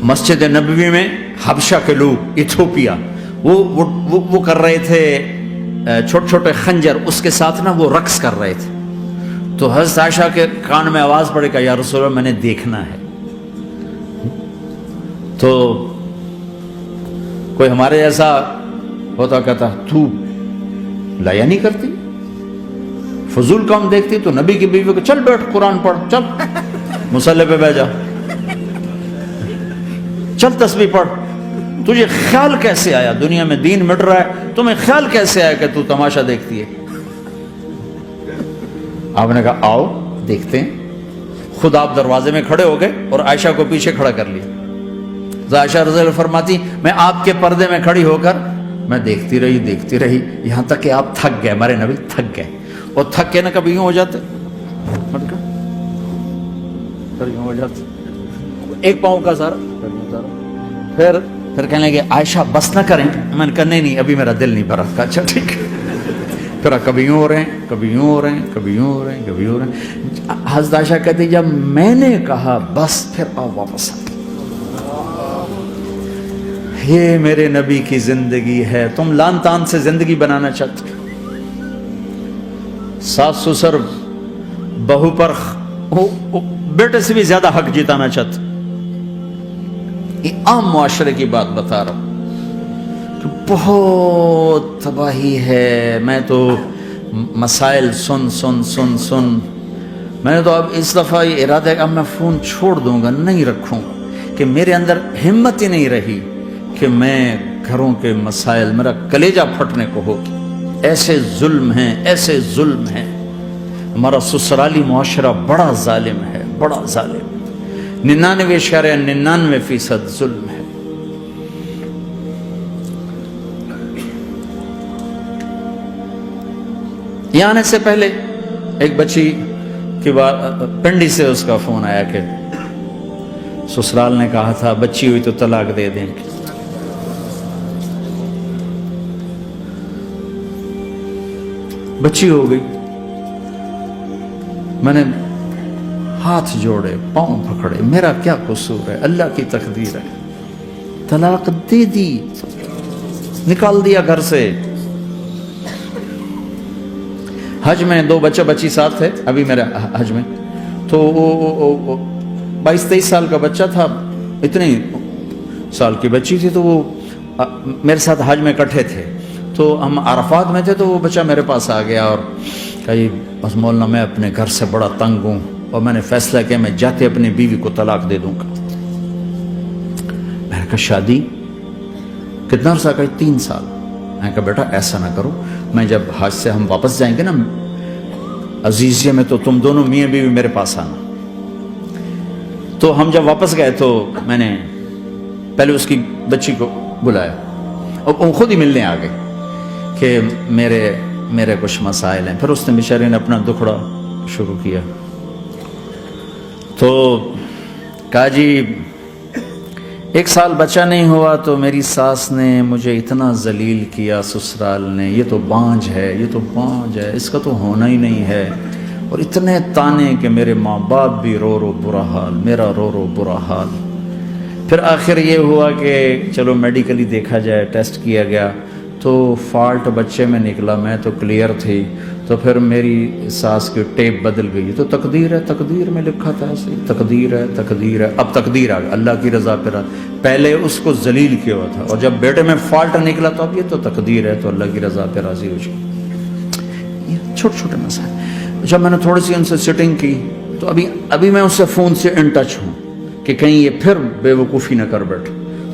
مسجد نبوی میں حبشہ کے لوگ ایتھوپیا وہ کر رہے تھے چھوٹے چھوٹے خنجر، اس کے ساتھ نا وہ رقص کر رہے تھے. تو حضرت عائشہ کے کان میں آواز پڑے کہ یا رسول اللہ میں نے دیکھنا ہے. تو کوئی ہمارے ایسا ہوتا کہتا تو لایا نہیں کرتی، فضول کام دیکھتی. تو نبی کی بیوی کو چل بیٹھ قرآن پڑھ، چل مصلی پہ بیٹھ جا، چل تسبیح پڑھ. تجھے خیال کیسے آیا دنیا میں دین مٹ رہا ہے، تمہیں خیال کیسے آیا کہ تو تماشا دیکھتی ہے؟ آپ نے کہا آؤ دیکھتے ہیں. خود آپ دروازے میں کھڑے ہو گئے اور عائشہ کو پیچھے کھڑا کر لیا. عائشہ رضی اللہ فرماتی میں آپ کے پردے میں کھڑی ہو کر میں دیکھتی رہی یہاں تک کہ آپ تھک گئے. ہمارے نبی تھک گئے، اور تھک کے نا کبھی یوں ہو جاتے، یوں ہو جاتے ایک پاؤں کا سارا. پھر کہنے لگے عائشہ بس نہ کریں. میں نے کہا نہیں ابھی میرا دل نہیں بھرا. اچھا ٹھیک ہے. پھر کبھی یوں ہو رہے ہیں، کبھی یوں ہو رہے ہیں، کبھی یوں ہو رہے ہیں، کبھی ہو رہے ہیں. حضرت عائشہ کہتی جب میں نے کہا بس پھر آؤ واپس آ. یہ میرے نبی کی زندگی ہے. تم لان تان سے زندگی بنانا چاہتے، ساس سسر بہو پر بیٹے سے بھی زیادہ حق جتانا چاہتے. یہ عام معاشرے کی بات بتا رہا ہوں کہ بہت تباہی ہے. میں تو مسائل سن میں نے تو اب اس دفعہ یہ ارادہ ہے کہ اب میں فون چھوڑ دوں گا، نہیں رکھوں گا، کہ میرے اندر ہمت ہی نہیں رہی کہ میں گھروں کے مسائل، میرا کلیجہ پھٹنے کو ہو. ایسے ظلم ہیں، ایسے ظلم ہیں. ہمارا سسرالی معاشرہ بڑا ظالم ہے، بڑا ظالم. 99.99% ظلم ہے. یہاں آنے سے پہلے ایک بچی کی بات، پنڈی سے اس کا فون آیا کہ سسرال نے کہا تھا بچی ہوئی تو طلاق دے دیں. بچی ہو گئی. میں نے ہاتھ جوڑے، پاؤں پکڑے، میرا کیا قصور ہے، اللہ کی تقدیر ہے. طلاق دے دی، نکال دیا گھر سے. حج میں 2 بچہ بچی ساتھ تھے ابھی میرے حج میں. تو 22-23 سال کا بچہ تھا، اتنی سال کی بچی تھی. تو وہ میرے ساتھ حج میں اکٹھے تھے. تو ہم عرفات میں تھے. تو وہ بچہ میرے پاس آ گیا اور کہا بس مولانا میں اپنے گھر سے بڑا تنگ ہوں اور میں نے فیصلہ کیا میں جاتے اپنی بیوی کو طلاق دے دوں گا. میں نے کہا شادی کتنا عرصہ؟ کہا 3 سال. میں نے کہا بیٹا ایسا نہ کرو، میں جب حج سے ہم واپس جائیں گے نا عزیزیہ میں، تو تم دونوں میاں بیوی میرے پاس آنا. تو ہم جب واپس گئے تو میں نے پہلے اس کی بچی کو بلایا اور وہ خود ہی ملنے آ گئے کہ میرے کچھ مسائل ہیں. پھر اس نے بیچارے نے اپنا دکھڑا شروع کیا. تو کہا جی 1 سال بچہ نہیں ہوا تو میری ساس نے مجھے اتنا ذلیل کیا سسرال نے، یہ تو بانجھ ہے، یہ تو بانجھ ہے، اس کا تو ہونا ہی نہیں ہے. اور اتنے تانے کہ میرے ماں باپ بھی رو برا حال، میرا رو برا حال. پھر آخر یہ ہوا کہ چلو میڈیکلی دیکھا جائے، ٹیسٹ کیا گیا تو فالٹ بچے میں نکلا، میں تو کلیئر تھی. تو پھر میری ساس کی ٹیپ بدل گئی. تو تقدیر ہے، تقدیر میں لکھا تھا ایسے، تقدیر ہے. اب تقدیر آ گئی، اللہ کی رضا پہ. پہلے اس کو ذلیل کیا ہوا تھا اور جب بیٹے میں فالٹ نکلا تو اب یہ تو تقدیر ہے، تو اللہ کی رضا پہ راضی ہو جائے. یہ چھوٹے چھوٹے مسائل. جب میں نے تھوڑی سی ان سے سٹنگ کی تو ابھی میں اس سے فون سے ان ٹچ ہوں کہ کہیں یہ پھر بے وقوفی نہ کر بیٹھ.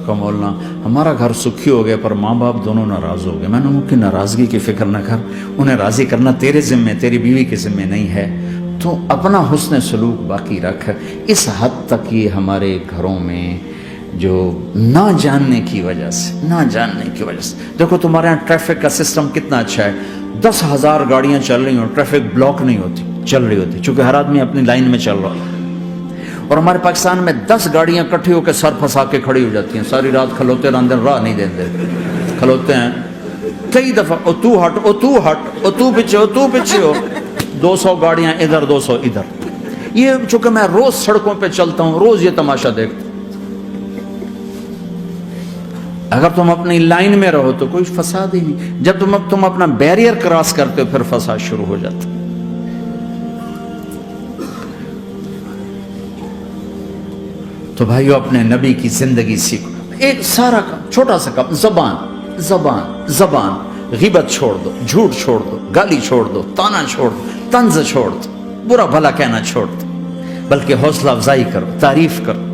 کہا مولانا ہمارا گھر سکھی ہو گیا پر ماں باپ دونوں ناراض ہو گئے. میں نے ان کی ناراضگی کی فکر نہ کر، انہیں راضی کرنا تیرے ذمے، تیری بیوی کے ذمے نہیں ہے. تو اپنا حسن سلوک باقی رکھ. اس حد تک یہ ہمارے گھروں میں جو نہ جاننے کی وجہ سے دیکھو تمہارے یہاں ٹریفک کا سسٹم کتنا اچھا ہے. 10,000 گاڑیاں چل رہی ہوں، ٹریفک بلاک نہیں ہوتی، چل رہی ہوتی، چونکہ ہر آدمی اپنی لائن میں چل رہا ہے. اور ہمارے پاکستان میں 10 گاڑیاں کٹھی ہو کے سر پھنسا کے کھڑی ہو جاتی ہیں، ساری رات کھلوتے رہتے ہیں، راہ نہیں دیتے، کھلوتے ہیں. کئی دفعہ او تو ہٹ، تو پیچھے ہو. 200 گاڑیاں ادھر، 200 ادھر. یہ چونکہ میں روز سڑکوں پہ چلتا ہوں، روز یہ تماشا دیکھتا ہوں. اگر تم اپنی لائن میں رہو تو کوئی فساد ہی نہیں. جب تم اپنا بیریئر کراس کرتے ہو پھر فساد شروع ہو جاتا. تو بھائیو اپنے نبی کی زندگی سیکھو. ایک سارا کام چھوٹا سا کام, زبان. غیبت چھوڑ دو, جھوٹ چھوڑ دو, گالی چھوڑ دو, تانا چھوڑ دو, طنز چھوڑ دو, برا بھلا کہنا چھوڑ دو, بلکہ حوصلہ افزائی کرو, تعریف کرو.